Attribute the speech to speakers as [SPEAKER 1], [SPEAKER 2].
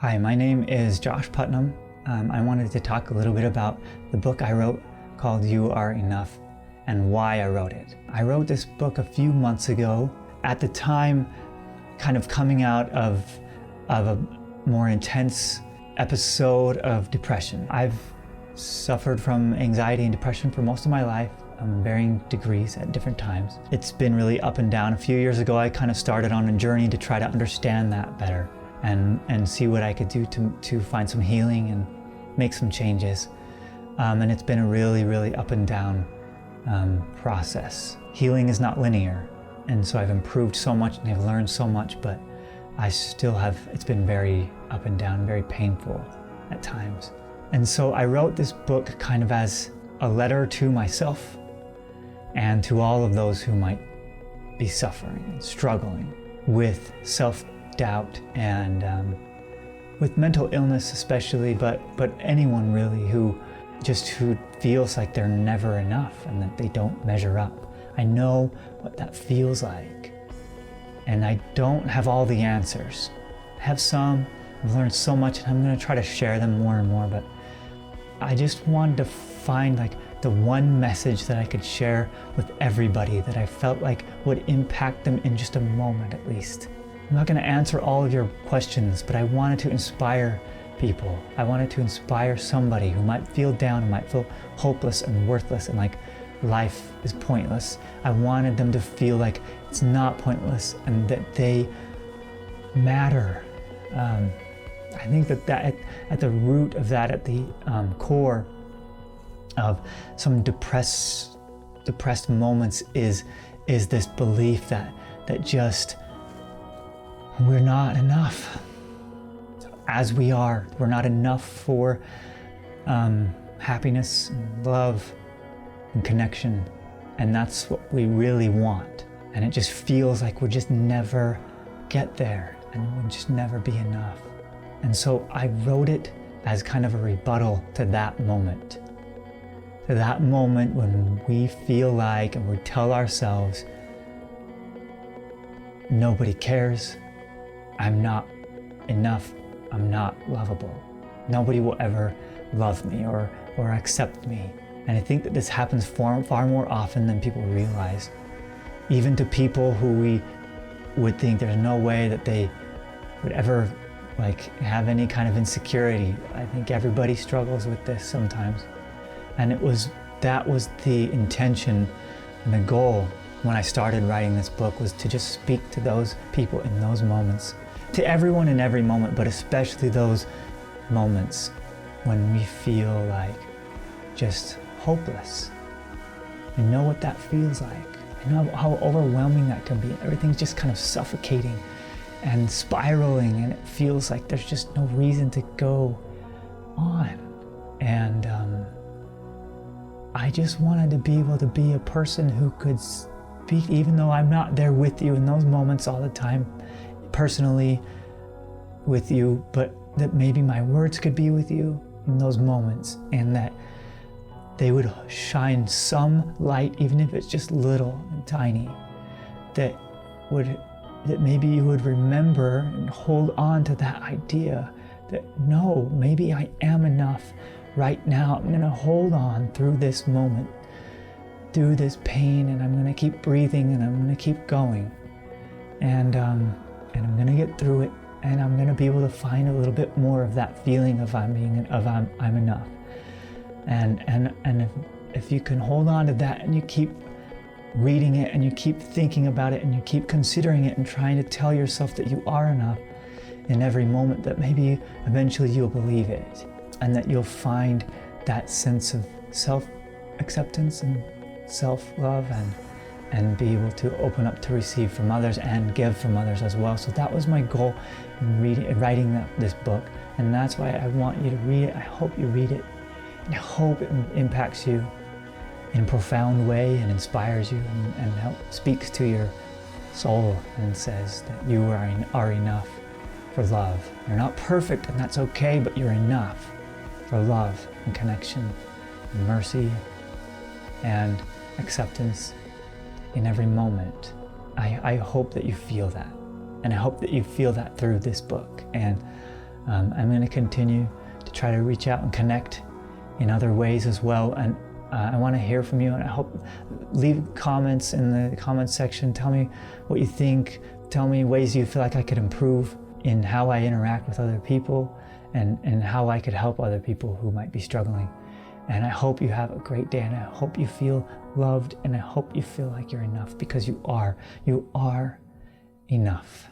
[SPEAKER 1] Hi, my name is Josh Putnam. I wanted to talk a little bit about the book I wrote called You Are Enough and why I wrote it. I wrote this book a few months ago, at the time kind of coming out of a more intense episode of depression. I've suffered from anxiety and depression for most of my life, varying degrees at different times. It's been really up and down. A few years ago, I kind of started on a journey to try to understand that better and see what I could do to find some healing and make some changes. And it's been a really, really up and down process. Healing is not linear. And so I've improved so much and I've learned so much, but I still have, it's been very up and down, very painful at times. And so I wrote this book kind of as a letter to myself and to all of those who might be suffering and struggling with self-doubt and with mental illness especially, but anyone really who feels like they're never enough and that they don't measure up. I know what that feels like, and I don't have all the answers. I have some. I've learned so much, and I'm going to try to share them more and more, but I just wanted to find like the one message that I could share with everybody that I felt like would impact them in just a moment at least. I'm not going to answer all of your questions, but I wanted to inspire people. I wanted to inspire somebody who might feel down, who might feel hopeless and worthless and like life is pointless. I wanted them to feel like it's not pointless and that they matter. I think that at the root of that, at the core of some depressed moments is this belief that just we're not enough as we are. We're not enough for happiness and love and connection, and that's what we really want. And it just feels like we'll just never get there and we'll just never be enough. And so I wrote it as kind of a rebuttal to that moment when we feel like, and we tell ourselves, nobody cares, I'm not enough, I'm not lovable, nobody will ever love me or accept me. And I think that this happens far more often than people realize, even to people who we would think there's no way that they would ever have any kind of insecurity. I think everybody struggles with this sometimes. And that was the intention and the goal when I started writing this book, was to just speak to those people in those moments, to everyone in every moment, but especially those moments when we feel like just hopeless. I know what that feels like. I know how overwhelming that can be. Everything's just kind of suffocating and spiraling, and it feels like there's just no reason to go on. And I just wanted to be able to be a person who could speak, even though I'm not there with you in those moments all the time, personally with you, but that maybe my words could be with you in those moments, and that they would shine some light, even if it's just little and tiny, that maybe you would remember and hold on to that idea that, no, maybe I am enough right now. I'm gonna hold on through this moment, through this pain, and I'm gonna keep breathing, and I'm gonna keep going. And I'm gonna get through it, and I'm gonna be able to find a little bit more of that feeling of I'm enough. And if you can hold on to that, and you keep reading it, and you keep thinking about it, and you keep considering it, and trying to tell yourself that you are enough in every moment, that maybe eventually you'll believe it, and that you'll find that sense of self-acceptance and self-love, and be able to open up to receive from others and give from others as well. So that was my goal in writing this book, and that's why I want you to read it. I hope you read it. I hope it impacts you in a profound way and inspires you and speaks to your soul and says that you are enough for love. You're not perfect, and that's okay, but you're enough for love and connection and mercy and acceptance in every moment. I hope that you feel that, and I hope that you feel that through this book. And I'm going to continue to try to reach out and connect in other ways as well. And I want to hear from you, and I hope leave comments in the comments section. Tell me what you think. Tell me ways you feel like I could improve in how I interact with other people, and how I could help other people who might be struggling. And I hope you have a great day, and I hope you feel loved, and I hope you feel like you're enough, because you are enough.